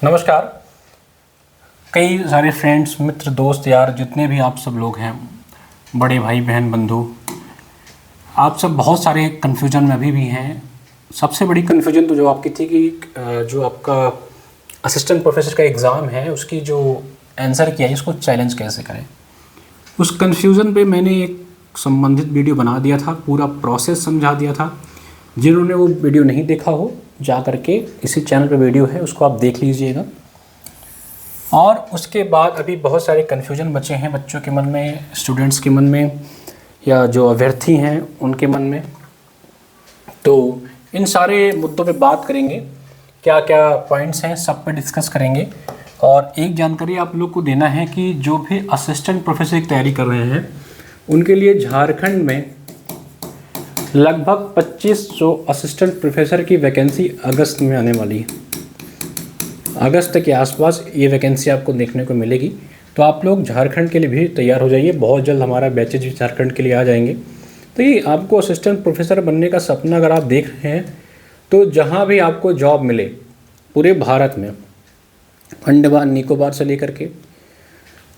नमस्कार। कई सारे फ्रेंड्स, मित्र, दोस्त, यार, जितने भी आप सब लोग हैं, बड़े भाई बहन बंधु, आप सब बहुत सारे कन्फ्यूजन में अभी भी हैं। सबसे बड़ी कन्फ्यूजन तो जो आपकी थी कि जो आपका असिस्टेंट प्रोफेसर का एग्ज़ाम है उसकी जो आंसर किया है उसको चैलेंज कैसे करें। उस कन्फ्यूज़न पे मैंने एक संबंधित वीडियो बना दिया था, पूरा प्रोसेस समझा दिया था। जिन्होंने वो वीडियो नहीं देखा हो, जा करके इसी चैनल पे वीडियो है, उसको आप देख लीजिएगा। और उसके बाद अभी बहुत सारे कन्फ्यूजन बचे हैं बच्चों के मन में, स्टूडेंट्स के मन में, या जो अभ्यर्थी हैं उनके मन में। तो इन सारे मुद्दों पे बात करेंगे, क्या क्या पॉइंट्स हैं सब पे डिस्कस करेंगे। और एक जानकारी आप लोग को देना है कि जो भी असिस्टेंट प्रोफेसर की तैयारी कर रहे हैं उनके लिए झारखंड में लगभग 2500 असिस्टेंट प्रोफेसर की वैकेंसी अगस्त में आने वाली है। अगस्त के आसपास ये वैकेंसी आपको देखने को मिलेगी। तो आप लोग झारखंड के लिए भी तैयार हो जाइए। बहुत जल्द हमारा बैचेज भी झारखंड के लिए आ जाएंगे। तो ये आपको असिस्टेंट प्रोफेसर बनने का सपना अगर आप देख रहे हैं तो जहाँ भी आपको जॉब मिले पूरे भारत में, अंडमान निकोबार से लेकर के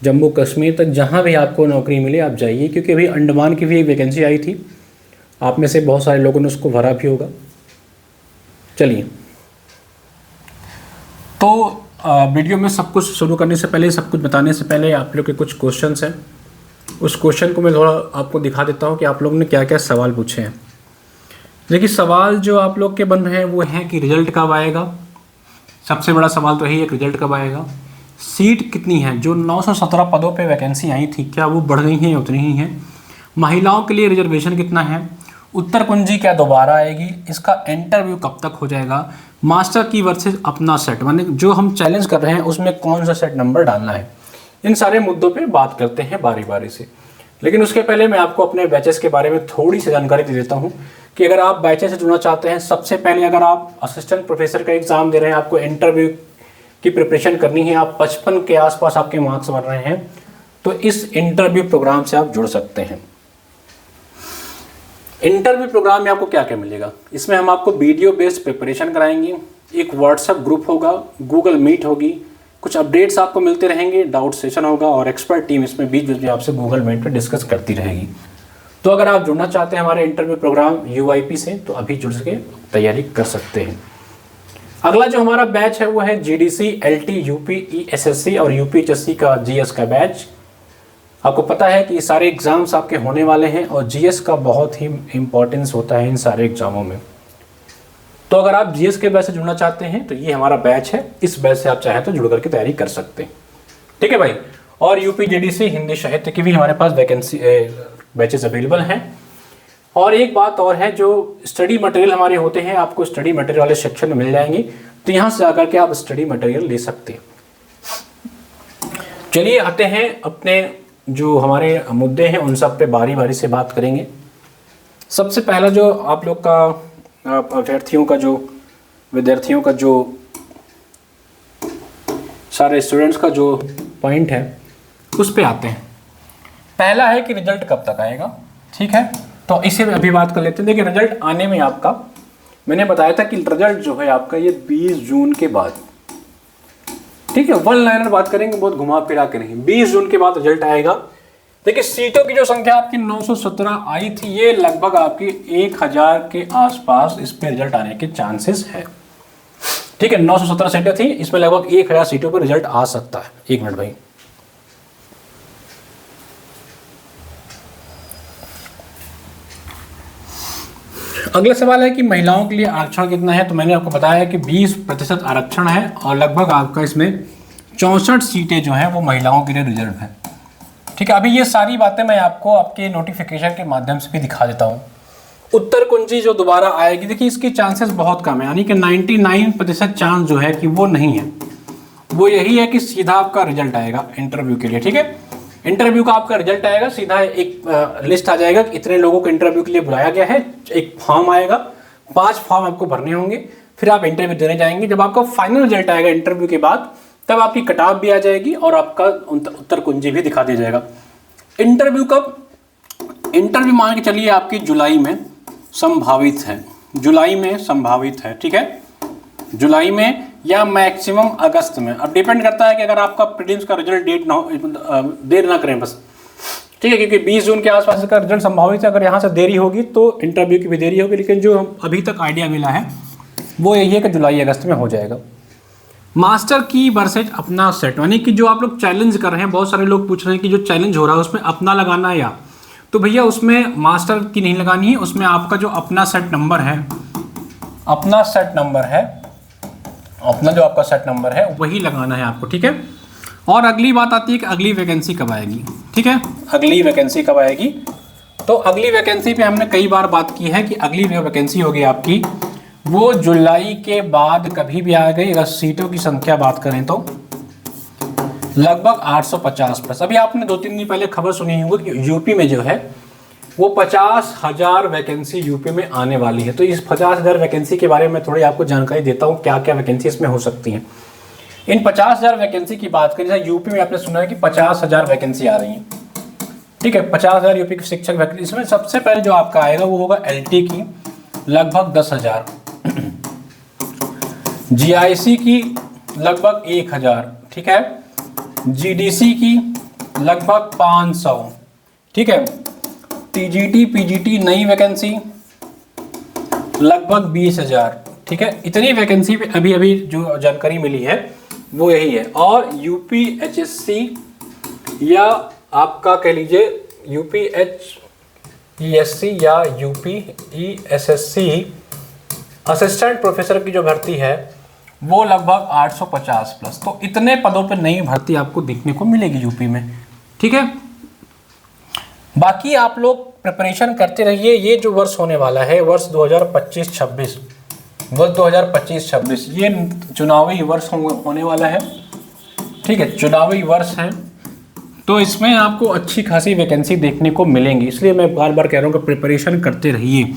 जम्मू कश्मीर तक, जहाँ भी आपको नौकरी मिले आप जाइए। क्योंकि अभी अंडमान की भी एक वैकेंसी आई थी, आप में से बहुत सारे लोगों ने उसको भरा भी होगा। चलिए, तो वीडियो में सब कुछ शुरू करने से पहले, सब कुछ बताने से पहले आप लोग के कुछ क्वेश्चंस हैं। उस क्वेश्चन को मैं थोड़ा आपको दिखा देता हूँ कि आप लोगों ने क्या क्या सवाल पूछे हैं। देखिए, सवाल जो आप लोग के बन रहे हैं वो हैं कि रिजल्ट कब आएगा। सबसे बड़ा सवाल तो यही है कि रिजल्ट कब आएगा। सीट कितनी है, जो 917 पदों पे वैकेंसी आई थी क्या वो बढ़ गई हैं, उतनी ही हैं। महिलाओं के लिए रिजर्वेशन कितना है। उत्तर कुंजी क्या दोबारा आएगी। इसका इंटरव्यू कब तक हो जाएगा। मास्टर की वर्सेस अपना सेट, माने जो हम चैलेंज कर रहे हैं उसमें कौन सा सेट नंबर डालना है। इन सारे मुद्दों पे बात करते हैं बारी बारी से। लेकिन उसके पहले मैं आपको अपने बैचेस के बारे में थोड़ी सी जानकारी दे देता हूँ कि अगर आप बैचेस से जुड़ना चाहते हैं, सबसे पहले अगर आप असिस्टेंट प्रोफेसर का एग्ज़ाम दे रहे हैं, आपको इंटरव्यू की प्रिपरेशन करनी है, आप 55 के आसपास आपके मार्क्स बन रहे हैं, तो इस इंटरव्यू प्रोग्राम से आप जुड़ सकते हैं। इंटरव्यू प्रोग्राम में आपको क्या क्या मिलेगा, इसमें हम आपको वीडियो बेस्ड प्रिपरेशन कराएंगे, एक व्हाट्सएप ग्रुप होगा, गूगल मीट होगी, कुछ अपडेट्स आपको मिलते रहेंगे, डाउट सेशन होगा और एक्सपर्ट टीम इसमें बीच बीच में आपसे गूगल मीट पे डिस्कस करती रहेगी। तो अगर आप जुड़ना चाहते हैं हमारे इंटरव्यू प्रोग्राम UIP से, तो अभी जुड़ के तैयारी कर सकते हैं। अगला जो हमारा बैच है वो है GDC, LT, UP, ESSC और UPHSC का GS का बैच। आपको पता है कि ये सारे एग्ज़ाम्स आपके होने वाले हैं और GS का बहुत ही इम्पोर्टेंस होता है इन सारे एग्ज़ामों में। तो अगर आप GS के बैच से जुड़ना चाहते हैं तो ये हमारा बैच है, इस बैच से आप चाहें तो जुड़ करके तैयारी कर सकते हैं। ठीक है भाई। और UP GDC हिंदी साहित्य की भी हमारे पास वैकेंसी बैचेस अवेलेबल हैं। और एक बात और है, जो स्टडी मटेरियल हमारे होते हैं आपको स्टडी मटेरियल वाले सेक्शन में मिल जाएंगे, तो यहाँ से आकर के आप स्टडी मटेरियल ले सकते हैं। चलिए आते हैं अपने जो हमारे मुद्दे हैं उन सब पे बारी बारी से बात करेंगे। सबसे पहला जो आप लोग का विद्यार्थियों का जो सारे स्टूडेंट्स का जो पॉइंट है उस पे आते हैं। पहला है कि रिजल्ट कब तक आएगा। ठीक है, तो इसे अभी बात कर लेते हैं। देखिए, रिजल्ट आने में आपका, मैंने बताया था कि रिजल्ट जो है आपका ये 20 जून के बाद, ठीक है, वन लाइनर बात करेंगे, बहुत घुमा फिरा के नहीं। 20 जून के बाद रिजल्ट आएगा। देखिए, सीटों की जो संख्या आपकी 917 आई थी, ये लगभग आपकी 1000 के आसपास इस पे रिजल्ट आने के चांसेस है। ठीक है, 917 सीटें थी, इसमें लगभग 1000 सीटों पर रिजल्ट आ सकता है। एक मिनट भाई। अगला सवाल है कि महिलाओं के लिए आरक्षण कितना है। तो मैंने आपको बताया कि 20% आरक्षण है और लगभग आपका इसमें 64 सीटें जो हैं वो महिलाओं के लिए रिजर्व है। ठीक है, अभी ये सारी बातें मैं आपको आपके नोटिफिकेशन के माध्यम से भी दिखा देता हूँ। उत्तर कुंजी जो दोबारा आएगी, देखिए इसकी चांसेस बहुत कम है, यानी कि 99% चांस जो है कि वो नहीं है। वो यही है कि सीधा आपका रिजल्ट आएगा इंटरव्यू के लिए। ठीक है, इंटरव्यू का आपका रिजल्ट आएगा, सीधा एक लिस्ट आ जाएगा कि इतने लोगों को इंटरव्यू के लिए बुलाया गया है। एक फॉर्म आएगा, 5 फॉर्म आपको भरने होंगे, फिर आप इंटरव्यू देने जाएंगे। जब आपका फाइनल रिजल्ट आएगा इंटरव्यू के बाद, तब आपकी कट-ऑफ भी आ जाएगी और आपका उत्तर कुंजी भी दिखा दिया जाएगा। इंटरव्यू कब? इंटरव्यू मान के चलिए आपकी जुलाई में संभावित है। जुलाई में संभावित है। ठीक है, जुलाई में या मैक्सिमम अगस्त में। अब डिपेंड करता है कि अगर आपका प्रीलिम्स का रिजल्ट देर ना करें बस, ठीक है, क्योंकि 20 जून के आसपास का रिजल्ट संभावित है। अगर यहाँ से देरी होगी तो इंटरव्यू की भी देरी होगी, लेकिन जो हम अभी तक आइडिया मिला है वो यही है कि जुलाई अगस्त में हो जाएगा। मास्टर की वर्सेज अपना सेट, यानी कि जो आप लोग चैलेंज कर रहे हैं, बहुत सारे लोग पूछ रहे हैं कि जो चैलेंज हो रहा है उसमें अपना लगाना है या, तो भैया उसमें मास्टर की नहीं लगानी है, उसमें आपका जो अपना सेट नंबर है, अपना सेट नंबर है, अपना जो आपका सेट नंबर है वही लगाना है आपको, ठीक है। और अगली बात आती है कि अगली वैकेंसी कब आएगी, ठीक है, अगली वैकेंसी कब आएगी। तो अगली वैकेंसी पे हमने कई बार बात की है कि अगली जो वैकेंसी होगी आपकी वो जुलाई के बाद कभी भी आ गई। अगर सीटों की संख्या बात करें तो लगभग 850 प्लस। अभी आपने 2-3 दिन पहले खबर सुनी होगी कि यूपी में जो है वो 50,000 वैकेंसी यूपी में आने वाली है। तो इस 50,000 वैकेंसी के बारे में थोड़ी आपको जानकारी देता हूँ, क्या क्या वैकेंसी इसमें हो सकती हैं। इन 50,000 वैकेंसी की बात करें, जैसे यूपी में आपने सुना है कि 50,000 वैकेंसी आ रही है, ठीक है, 50,000 यूपी की शिक्षक वैकेंसी। इसमें सबसे पहले जो आपका आएगा वो होगा एलटी की लगभग 10,000, जीआईसी की लगभग 1,000, ठीक है, जीडीसी की लगभग 500, ठीक है, टीजीटी पीजीटी नई वैकेंसी लगभग 20,000, ठीक है। इतनी वैकेंसी पे अभी अभी जो जानकारी मिली है वो यही है। और यूपी एचएससी या आपका कह लीजिए यूपी एचईएससी या यूपी ईएसएससी असिस्टेंट प्रोफेसर की जो भर्ती है वो लगभग 850 प्लस। तो इतने पदों पर नई भर्ती आपको देखने को मिलेगी यूपी में, ठीक है। बाकी आप लोग प्रिपरेशन करते रहिए। ये जो वर्ष होने वाला है वर्ष 2025-26, वर्ष 2025-26 ये चुनावी वर्ष होने वाला है, ठीक है, चुनावी वर्ष है। तो इसमें आपको अच्छी खासी वैकेंसी देखने को मिलेंगी, इसलिए मैं बार बार कह रहा हूँ कि प्रिपरेशन करते रहिए।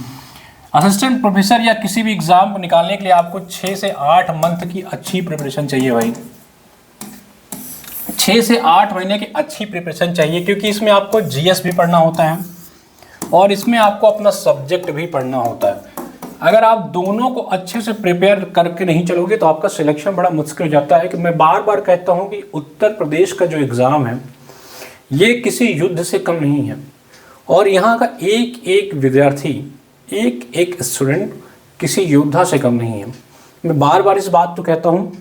असिस्टेंट प्रोफेसर या किसी भी एग्जाम को निकालने के लिए आपको 6 से 8 मंथ की अच्छी प्रिपरेशन चाहिए भाई, 6 से 8 महीने की अच्छी प्रिपरेशन चाहिए, क्योंकि इसमें आपको जीएस भी पढ़ना होता है और इसमें आपको अपना सब्जेक्ट भी पढ़ना होता है। अगर आप दोनों को अच्छे से प्रिपेयर करके नहीं चलोगे तो आपका सिलेक्शन बड़ा मुश्किल हो जाता है। कि मैं बार बार कहता हूं कि उत्तर प्रदेश का जो एग्ज़ाम है ये किसी युद्ध से कम नहीं है, और यहाँ का एक एक विद्यार्थी, एक एक स्टूडेंट किसी योद्धा से कम नहीं है। मैं बार बार इस बात को कहता हूँ,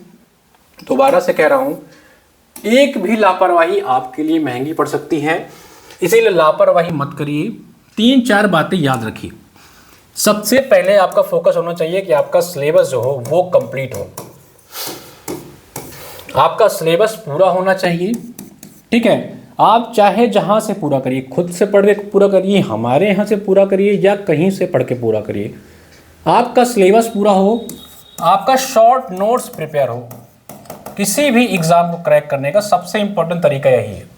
दोबारा से कह रहा हूँ, एक भी लापरवाही आपके लिए महंगी पड़ सकती है, इसीलिए लापरवाही मत करिए। 3-4 बातें याद रखिए। सबसे पहले आपका फोकस होना चाहिए कि आपका सिलेबस जो हो वो कंप्लीट हो, आपका सिलेबस पूरा होना चाहिए, ठीक है। आप चाहे जहां से पूरा करिए, खुद से पढ़ के पूरा करिए, हमारे यहाँ से पूरा करिए या कहीं से पढ़ के पूरा करिए, आपका सिलेबस पूरा हो, आपका शॉर्ट नोट्स प्रिपेयर हो। किसी भी एग्ज़ाम को क्रैक करने का सबसे इंपॉर्टेंट तरीका यही है।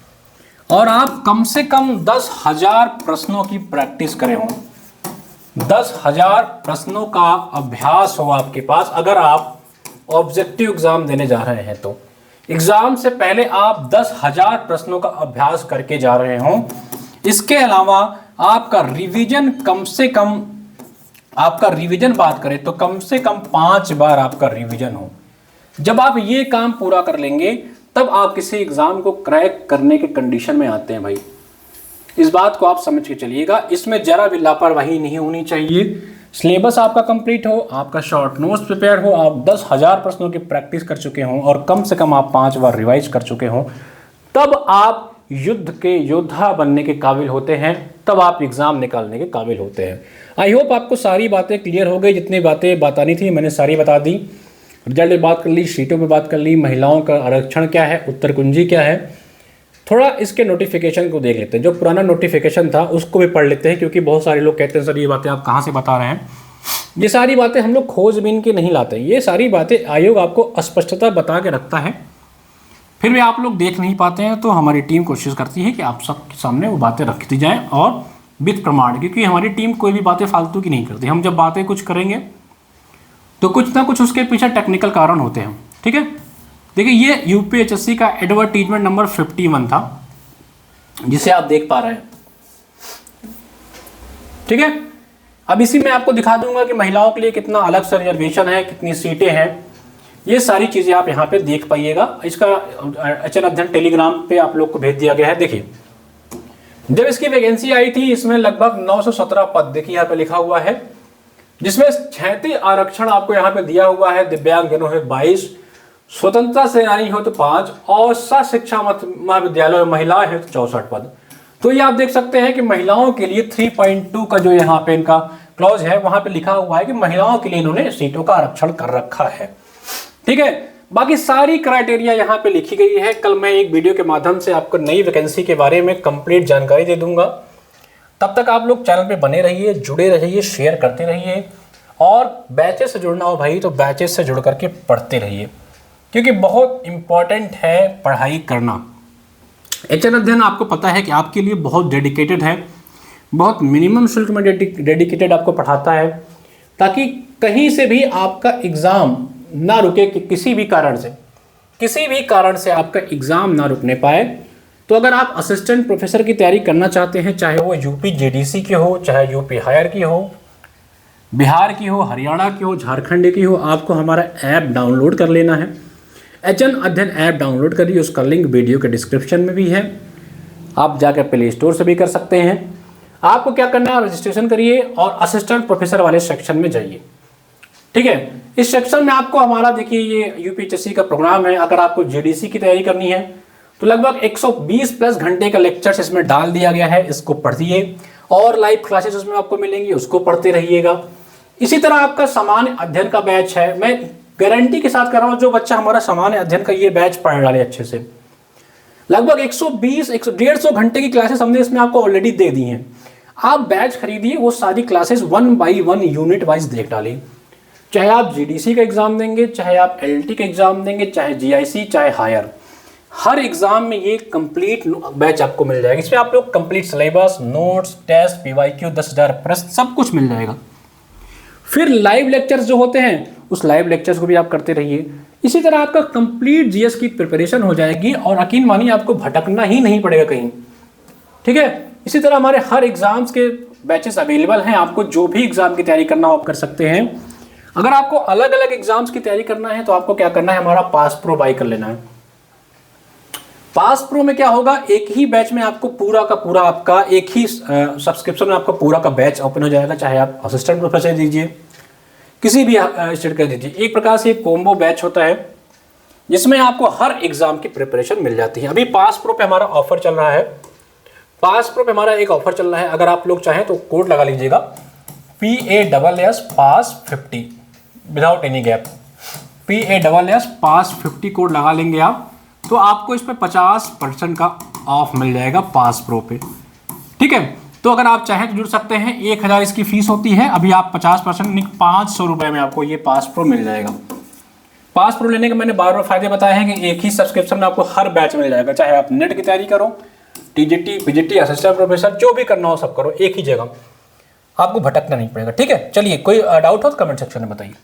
और आप कम से कम 10,000 प्रश्नों की प्रैक्टिस करें हो, 10,000 प्रश्नों का अभ्यास हो आपके पास। अगर आप ऑब्जेक्टिव एग्जाम देने जा रहे हैं तो एग्जाम से पहले आप 10,000 प्रश्नों का अभ्यास करके जा रहे हो। इसके अलावा आपका रिवीजन कम से कम, आपका रिवीजन बात करें तो कम से कम 5 बार आपका रिवीजन हो। जब आप ये काम पूरा कर लेंगे तब आप किसी एग्जाम को क्रैक करने के कंडीशन में आते हैं भाई। इस बात को आप समझ के चलिएगा, इसमें जरा भी लापरवाही नहीं होनी चाहिए। सिलेबस आपका कंप्लीट हो, आपका शॉर्ट नोट्स प्रिपेयर हो, आप 10,000 प्रश्नों की प्रैक्टिस कर चुके हों और कम से कम आप 5 बार रिवाइज कर चुके हों, तब आप युद्ध के योद्धा बनने के काबिल होते हैं, तब आप एग्जाम निकालने के काबिल होते हैं। आई होप आपको सारी बातें क्लियर हो गई। जितनी बातें बतानी थी मैंने सारी बता दी। रिजल्ट पे बात कर ली, सीटों पे बात कर ली, महिलाओं का आरक्षण क्या है, उत्तर कुंजी क्या है। थोड़ा इसके नोटिफिकेशन को देख लेते हैं, जो पुराना नोटिफिकेशन था उसको भी पढ़ लेते हैं, क्योंकि बहुत सारे लोग कहते हैं सर ये बातें आप कहाँ से बता रहे हैं। ये सारी बातें हम लोग खोजबीन के नहीं लाते, ये सारी बातें आयोग आपको स्पष्टता बता के रखता है, फिर भी आप लोग देख नहीं पाते हैं। तो हमारी टीम कोशिश करती है कि आप सबके सामने वो बातें रख दी जाएँ और विद प्रमाण, क्योंकि हमारी टीम कोई भी बातें फालतू की नहीं करती। हम जब बातें कुछ करेंगे तो कुछ ना कुछ उसके पीछे टेक्निकल कारण होते हैं, ठीक है। देखिए ये यूपीएचएससी का एडवर्टीजमेंट नंबर 51 था, जिसे आप देख पा रहे हैं, ठीक है। अब इसी में आपको दिखा दूंगा कि महिलाओं के लिए कितना अलग से रिजर्वेशन है, कितनी सीटें हैं, ये सारी चीज़ें आप यहाँ पे देख पाइएगा। इसका अचल अध्ययन टेलीग्राम पे आप लोग को भेज दिया गया है। देखिए जब इसकी वैकेंसी आई थी इसमें लगभग 917 पद देखिए यहाँ पे लिखा हुआ है, जिसमें 36 आरक्षण आपको यहाँ पे दिया हुआ है। दिव्यांगजनों है 22, स्वतंत्रता सेनानी हो तो 5 और शिक्षा महाविद्यालय में महिलाएं हैं तो 64 पद। तो ये आप देख सकते हैं कि महिलाओं के लिए 3.2 का जो यहाँ पे इनका क्लॉज है वहां पे लिखा हुआ है कि महिलाओं के लिए इन्होंने सीटों का आरक्षण कर रखा है। ठीक है, बाकी सारी क्राइटेरिया यहाँ पे लिखी गई है। कल मैं एक वीडियो के माध्यम से आपको नई वैकेंसी के बारे में कंप्लीट जानकारी दे दूंगा। तब तक आप लोग चैनल पे बने रहिए, जुड़े रहिए, शेयर करते रहिए और बैचेस से जुड़ना हो भाई तो बैचेस से जुड़ करके पढ़ते रहिए, क्योंकि बहुत इंपॉर्टेंट है पढ़ाई करना। एचएन अध्ययन आपको पता है कि आपके लिए बहुत डेडिकेटेड है, बहुत मिनिमम शुल्क में डेडिकेटेड आपको पढ़ाता है, ताकि कहीं से भी आपका एग्ज़ाम ना रुके कि किसी भी कारण से आपका एग्ज़ाम ना रुकने पाए। तो अगर आप असिस्टेंट प्रोफेसर की तैयारी करना चाहते हैं, चाहे वो यूपी जेडीसी की हो, चाहे यूपी हायर की हो, बिहार की हो, हरियाणा की हो, झारखंड की हो, आपको हमारा ऐप डाउनलोड कर लेना है। एचएन अध्ययन ऐप डाउनलोड करिए, उसका लिंक वीडियो के डिस्क्रिप्शन में भी है, आप जाकर प्ले स्टोर से भी कर सकते हैं। आपको क्या करना है, रजिस्ट्रेशन करिए और असिस्टेंट प्रोफेसर वाले सेक्शन में जाइए। ठीक है, इस सेक्शन में आपको हमारा देखिए ये यूपीएससी का प्रोग्राम है। अगर आपको जेडीसी की तैयारी करनी है तो लगभग 120 प्लस घंटे का लेक्चर्स इसमें डाल दिया गया है, इसको पढ़िए और लाइव क्लासेस उसमें आपको मिलेंगी, उसको पढ़ते रहिएगा। इसी तरह आपका सामान्य अध्ययन का बैच है, मैं गारंटी के साथ कर रहा हूँ, जो बच्चा हमारा सामान्य अध्ययन का ये बैच पढ़ डाले अच्छे से, लगभग 120-150 घंटे की क्लासेस हमने इसमें आपको ऑलरेडी दे दी हैं। आप बैच खरीदिए, वो सारी क्लासेस 1 बाई 1 यूनिट वाइज देख डालिए। चाहे आप जीडीसी का एग्जाम देंगे, चाहे आप एलटी का एग्जाम देंगे, चाहे जीआईसी, चाहे हायर, हर एग्जाम में ये कंप्लीट बैच आपको मिल जाएगा। इसमें आप लोग complete syllabus, notes, test, PYQ, 10,000 प्रश्न, सब कुछ मिल जाएगा। फिर लाइव लेक्चर्स जो होते हैं उस लाइव लेक्चर्स को भी आप करते रहिए। इसी तरह आपका कंप्लीट जीएस की प्रिपरेशन हो जाएगी और यकीन मानिए आपको भटकना ही नहीं पड़ेगा कहीं। ठीक है, इसी तरह हमारे हर एग्जाम्स के बैचेस अवेलेबल हैं, आपको जो भी एग्जाम की तैयारी करना हो आप कर सकते हैं। अगर आपको अलग अलग एग्जाम्स की तैयारी करना है तो आपको क्या करना है, हमारा पास प्रो बाय कर लेना है। पास प्रो में क्या होगा, एक ही बैच में आपको पूरा का पूरा आपका एक ही सब्सक्रिप्शन में आपको पूरा का बैच ओपन हो जाएगा। चाहे आप असिस्टेंट प्रोफेसर दीजिए, किसी भी स्टेट का दीजिए, एक प्रकार से कॉम्बो बैच होता है जिसमें आपको हर एग्जाम की प्रिपरेशन मिल जाती है। अभी पास प्रो पे हमारा ऑफर चल रहा है, पास प्रो पे हमारा एक ऑफर चल रहा है। अगर आप लोग चाहें तो कोड लगा लीजिएगा PASS पास 50 विदाउट एनी गैप, PASS पास 50 कोड लगा लेंगे आप, तो आपको इस पर 50% का ऑफ मिल जाएगा पास प्रो पे। ठीक है, तो अगर आप चाहें तो जुड़ सकते हैं। 1000 इसकी फीस होती है, अभी आप 50% 500 रुपये में आपको ये पास प्रो मिल जाएगा। पास प्रो लेने के मैंने बार बार फायदे बताए हैं कि एक ही सब्सक्रिप्शन में आपको हर बैच मिल जाएगा। चाहे आप नेट की तैयारी करो, टीजीटी, पीजीटी, असिस्टेंट प्रोफेसर, जो भी करना हो सब करो एक ही जगह, आपको भटकना नहीं पड़ेगा। ठीक है, चलिए कोई डाउट हो तो कमेंट सेक्शन में बताइए।